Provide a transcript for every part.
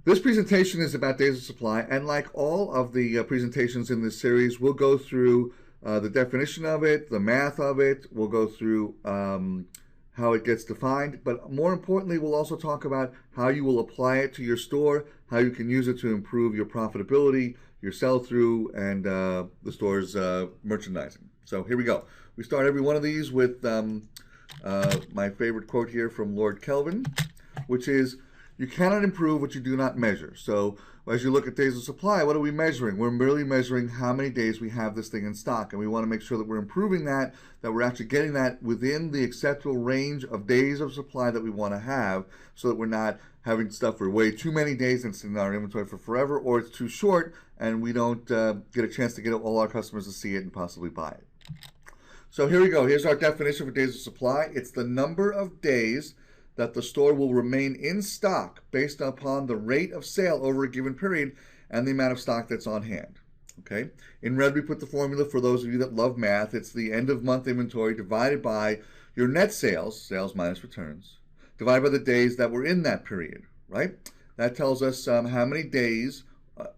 This presentation is about days of supply, and like all of the presentations in this series, we'll go through the definition of it, the math of it, we'll go through how it gets defined, but more importantly, we'll also talk about how you will apply it to your store, how you can use it to improve your profitability, your sell-through, and the store's merchandising. So here we go. We start every one of these with my favorite quote here from Lord Kelvin, which is, "You cannot improve what you do not measure." So as you look at days of supply, what are we measuring? We're merely measuring how many days we have this thing in stock, and we want to make sure that we're improving that we're actually getting that within the acceptable range of days of supply that we want to have, so that we're not having stuff for way too many days and sitting in our inventory for forever, or it's too short and we don't get a chance to get all our customers to see it and possibly buy it. So here we go. Here's our definition for days of supply. It's the number of days that the store will remain in stock based upon the rate of sale over a given period and the amount of stock that's on hand. Okay. In red, we put the formula for those of you that love math. It's the end of month inventory divided by your net sales, sales minus returns, divided by the days that were in that period, right? That tells us how many days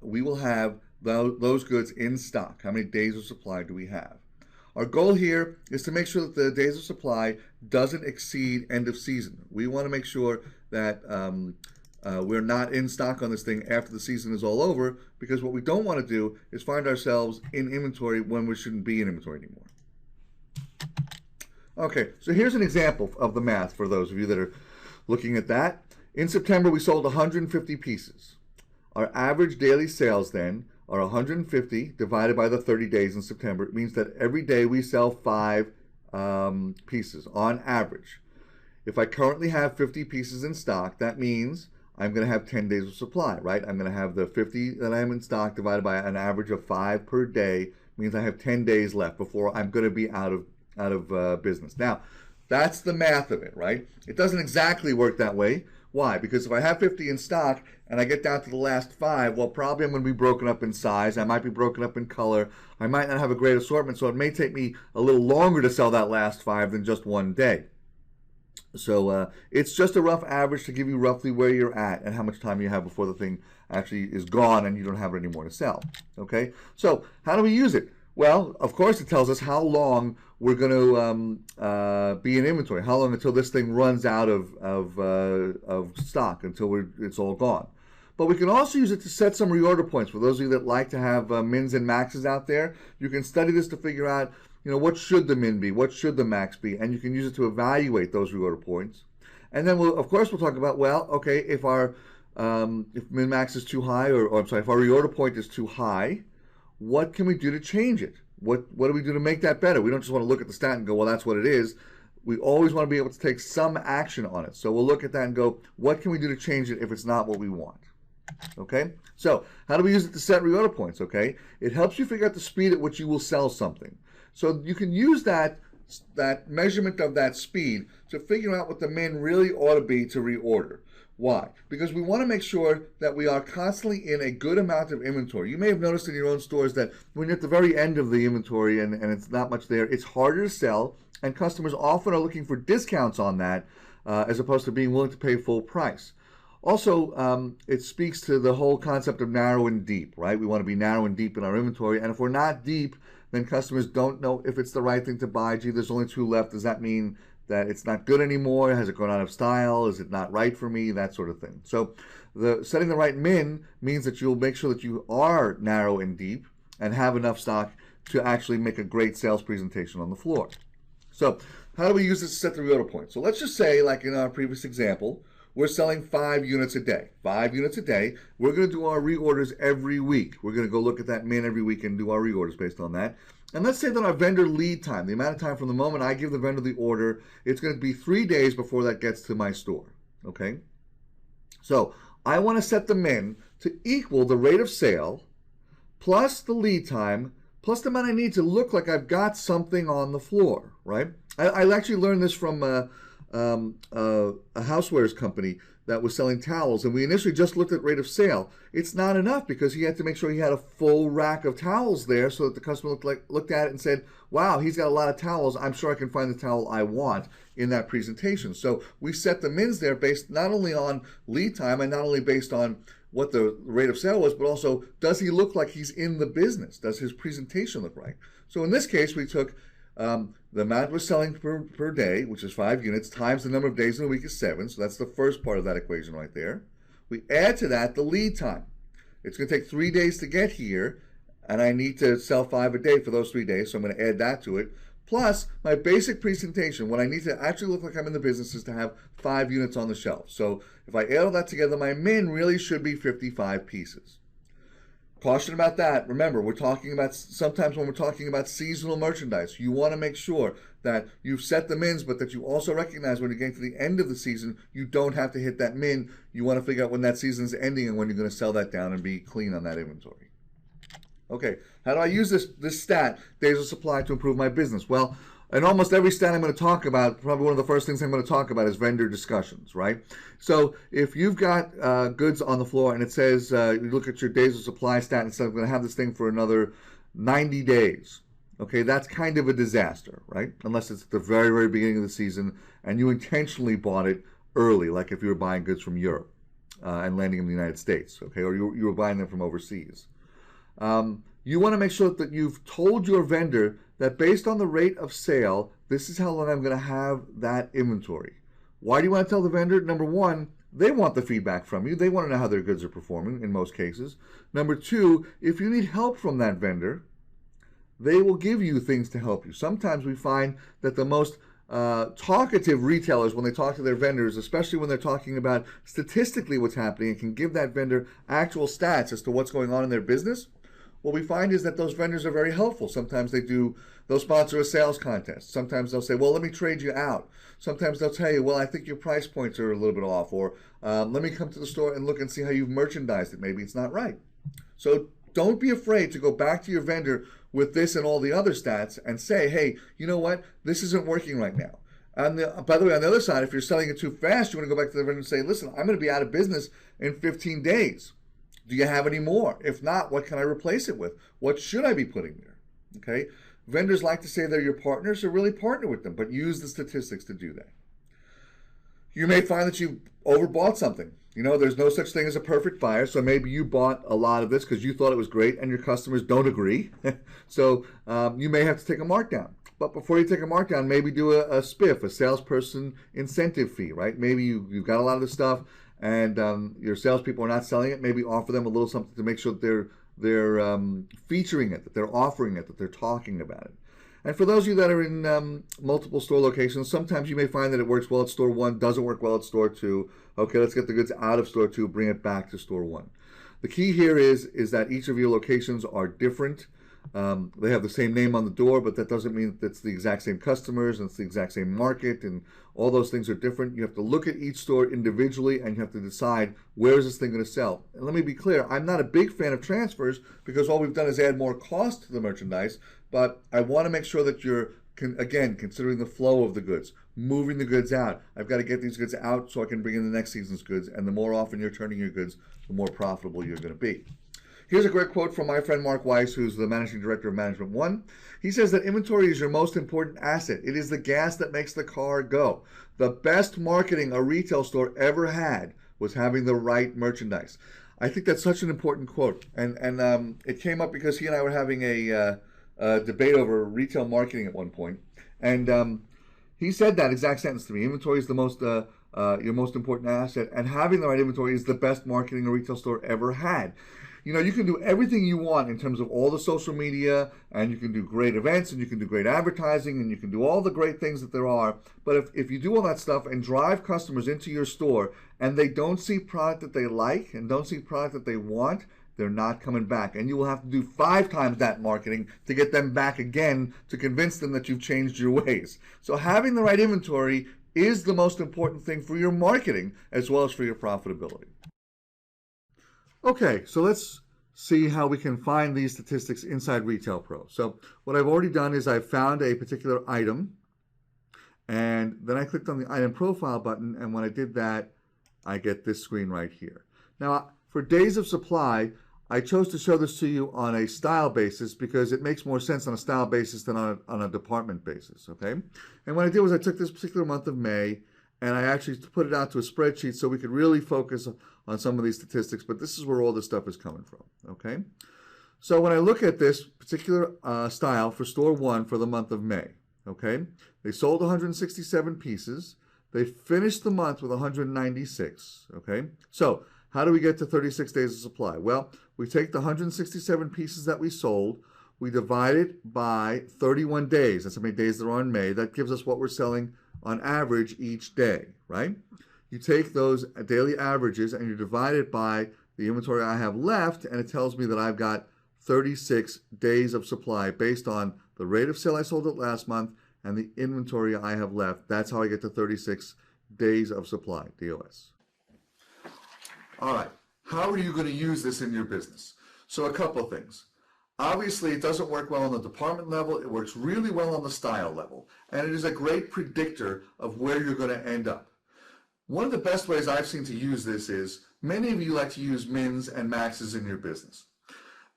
we will have those goods in stock. How many days of supply do we have? Our goal here is to make sure that the days of supply doesn't exceed end of season. We want to make sure that we're not in stock on this thing after the season is all over, because what we don't want to do is find ourselves in inventory when we shouldn't be in inventory anymore. Okay, so here's an example of the math for those of you that are looking at that. In September, we sold 150 pieces. Our average daily sales then are 150 divided by the 30 days in September. It means that every day we sell 5 pieces on average. If I currently have 50 pieces in stock, that means I'm going to have 10 days of supply, right? I'm going to have the 50 that I have in stock divided by an average of 5 per day, means I have 10 days left before I'm going to be out of business. Now, that's the math of it, right? It doesn't exactly work that way. Why? Because if I have 50 in stock and I get down to the last 5, well, probably I'm going to be broken up in size. I might be broken up in color. I might not have a great assortment, so it may take me a little longer to sell that last 5 than just one day. So it's just a rough average to give you roughly where you're at and how much time you have before the thing actually is gone and you don't have it anymore to sell. Okay? So how do we use it? Well, of course, it tells us how long we're going to be in inventory, how long until this thing runs out of stock, until it's all gone. But we can also use it to set some reorder points. For those of you that like to have mins and maxes out there, you can study this to figure out, what should the min be, what should the max be, and you can use it to evaluate those reorder points. And then, of course, we'll talk about, well, okay, if min max is too high, or I'm sorry, if our reorder point is too high, what can we do to change it? What do we do to make that better? We don't just want to look at the stat and go, well, that's what it is. We always want to be able to take some action on it. So we'll look at that and go, what can we do to change it if it's not what we want? Okay? So how do we use it to set reorder points? Okay? It helps you figure out the speed at which you will sell something. So you can use that measurement of that speed to figure out what the min really ought to be to reorder. Why? Because we want to make sure that we are constantly in a good amount of inventory. You may have noticed in your own stores that when you're at the very end of the inventory and it's not much there, it's harder to sell, and customers often are looking for discounts on that as opposed to being willing to pay full price. Also, it speaks to the whole concept of narrow and deep, right? We want to be narrow and deep in our inventory, and if we're not deep, then customers don't know if it's the right thing to buy. Gee, there's only 2 left. Does that mean that it's not good anymore? Has it gone out of style? Is it not right for me? That sort of thing. So setting the right min means that you'll make sure that you are narrow and deep and have enough stock to actually make a great sales presentation on the floor. So how do we use this to set the reorder point? So let's just say, like in our previous example, we're selling 5 units a day. 5 units a day. We're going to do our reorders every week. We're going to go look at that min every week and do our reorders based on that. And let's say that our vendor lead time, the amount of time from the moment I give the vendor the order, it's going to be 3 days before that gets to my store. Okay? So I want to set the min to equal the rate of sale plus the lead time plus the amount I need to look like I've got something on the floor, right? I actually learned this from a housewares company that was selling towels, and we initially just looked at rate of sale. It's not enough because he had to make sure he had a full rack of towels there so that the customer looked at it and said, wow, he's got a lot of towels. I'm sure I can find the towel I want in that presentation. So we set the mins there based not only on lead time and not only based on what the rate of sale was, but also, does he look like he's in the business? Does his presentation look right? So in this case, we took the amount we're selling per day, which is 5 units, times the number of days in a week is 7. So that's the first part of that equation right there. We add to that the lead time. It's going to take 3 days to get here, and I need to sell 5 a day for those 3 days, so I'm going to add that to it. Plus, my basic presentation, what I need to actually look like I'm in the business is to have 5 units on the shelf. So if I add all that together, my min really should be 55 pieces. Caution about that. Remember, we're talking about, sometimes when we're talking about seasonal merchandise, you want to make sure that you've set the mins, but that you also recognize when you're getting to the end of the season, you don't have to hit that min. You want to figure out when that season's ending and when you're going to sell that down and be clean on that inventory. Okay, how do I use this stat, days of supply, to improve my business? Well, in almost every stat I'm going to talk about, probably one of the first things I'm going to talk about is vendor discussions, right? So if you've got goods on the floor and it says, you look at your days of supply stat and says, I'm going to have this thing for another 90 days. Okay, that's kind of a disaster, right? Unless it's at the very, very beginning of the season and you intentionally bought it early, like if you were buying goods from Europe and landing in the United States, okay, or you were buying them from overseas. You want to make sure that you've told your vendor that based on the rate of sale, this is how long I'm going to have that inventory. Why do you want to tell the vendor? Number one, they want the feedback from you. They want to know how their goods are performing in most cases. Number two, if you need help from that vendor, they will give you things to help you. Sometimes we find that the most talkative retailers, when they talk to their vendors, especially when they're talking about statistically what's happening and can give that vendor actual stats as to what's going on in their business, what we find is that those vendors are very helpful. Sometimes they'll sponsor a sales contest. Sometimes they'll say, well, let me trade you out. Sometimes they'll tell you, well, I think your price points are a little bit off, or let me come to the store and look and see how you've merchandised it. Maybe it's not right. So don't be afraid to go back to your vendor with this and all the other stats and say, hey, you know what? This isn't working right now. And by the way, on the other side, if you're selling it too fast, you want to go back to the vendor and say, listen, I'm going to be out of business in 15 days. Do you have any more? If not, what can I replace it with? What should I be putting there? Okay. Vendors like to say they're your partners, so really partner with them, but use the statistics to do that. You may find that you overbought something. You know, there's no such thing as a perfect buyer, so maybe you bought a lot of this because you thought it was great and your customers don't agree. So you may have to take a markdown. But before you take a markdown, maybe do a spiff, a salesperson incentive fee, right? Maybe you've got a lot of this stuff and your salespeople are not selling it. Maybe offer them a little something to make sure that they're featuring it, that they're offering it, that they're talking about it. And for those of you that are in multiple store locations, sometimes you may find that it works well at store 1, doesn't work well at store 2. Okay, let's get the goods out of store 2, bring it back to store 1. The key here is that each of your locations are different. They have the same name on the door, but that doesn't mean that it's the exact same customers and it's the exact same market, and all those things are different. You have to look at each store individually and you have to decide, where is this thing going to sell? And let me be clear, I'm not a big fan of transfers because all we've done is add more cost to the merchandise, but I want to make sure that you're, again, considering the flow of the goods, moving the goods out. I've got to get these goods out so I can bring in the next season's goods, and the more often you're turning your goods, the more profitable you're going to be. Here's a great quote from my friend Mark Weiss, who's the managing director of Management One. He says that inventory is your most important asset. It is the gas that makes the car go. The best marketing a retail store ever had was having the right merchandise. I think that's such an important quote. And it came up because he and I were having a debate over retail marketing at one point. And he said that exact sentence to me. Inventory is the most your most important asset, and having the right inventory is the best marketing a retail store ever had. You know, you can do everything you want in terms of all the social media, and you can do great events, and you can do great advertising, and you can do all the great things that there are. But if you do all that stuff and drive customers into your store and they don't see product that they like and don't see product that they want, they're not coming back. And you will have to do 5 times that marketing to get them back again to convince them that you've changed your ways. So having the right inventory is the most important thing for your marketing as well as for your profitability. Okay, so let's see how we can find these statistics inside Retail Pro. So what I've already done is I've found a particular item, and then I clicked on the item profile button, and when I did that, I get this screen right here. Now, for days of supply, I chose to show this to you on a style basis because it makes more sense on a style basis than on a department basis, okay? And what I did was I took this particular month of May, and I actually put it out to a spreadsheet so we could really focus on some of these statistics, but this is where all this stuff is coming from, okay? So when I look at this particular style for store 1 for the month of May, okay, they sold 167 pieces. They finished the month with 196, okay? So how do we get to 36 days of supply? Well, we take the 167 pieces that we sold, we divide it by 31 days. That's how many days there are in May. That gives us what we're selling on average each day, right? You take those daily averages and you divide it by the inventory I have left, and it tells me that I've got 36 days of supply based on the rate of sale I sold it last month and the inventory I have left. That's how I get to 36 days of supply, DOS. All right, how are you going to use this in your business? So a couple of things. Obviously, it doesn't work well on the department level. It works really well on the style level. And it is a great predictor of where you're going to end up. One of the best ways I've seen to use this is, many of you like to use mins and maxes in your business.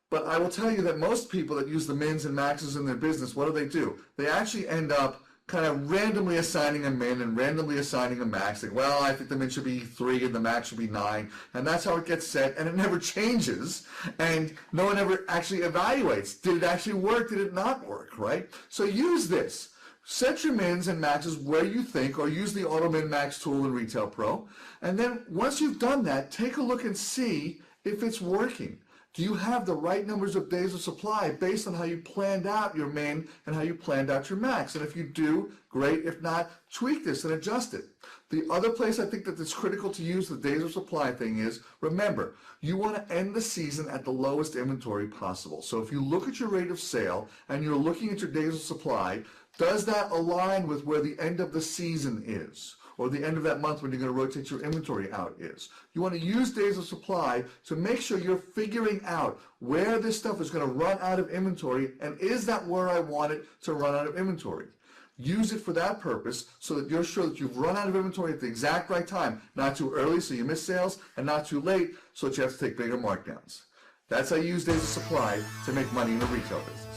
But I will tell you that most people that use the mins and maxes in their business, what do? They actually end up kind of randomly assigning a min and randomly assigning a max. Like, well, I think the min should be 3 and the max should be 9. And that's how it gets set, and it never changes. And no one ever actually evaluates. Did it actually work? Did it not work, right? So use this. Set your mins and maxes where you think, or use the Auto Min Max tool in Retail Pro. And then once you've done that, take a look and see if it's working. Do you have the right numbers of days of supply based on how you planned out your min and how you planned out your max? And if you do, great. If not, tweak this and adjust it. The other place I think that it's critical to use the days of supply thing is, remember, you want to end the season at the lowest inventory possible. So if you look at your rate of sale and you're looking at your days of supply, does that align with where the end of the season is? Or the end of that month when you're going to rotate your inventory out is. You want to use days of supply to make sure you're figuring out where this stuff is going to run out of inventory, and is that where I want it to run out of inventory. Use it for that purpose so that you're sure that you've run out of inventory at the exact right time, not too early so you miss sales, and not too late so that you have to take bigger markdowns. That's how you use days of supply to make money in the retail business.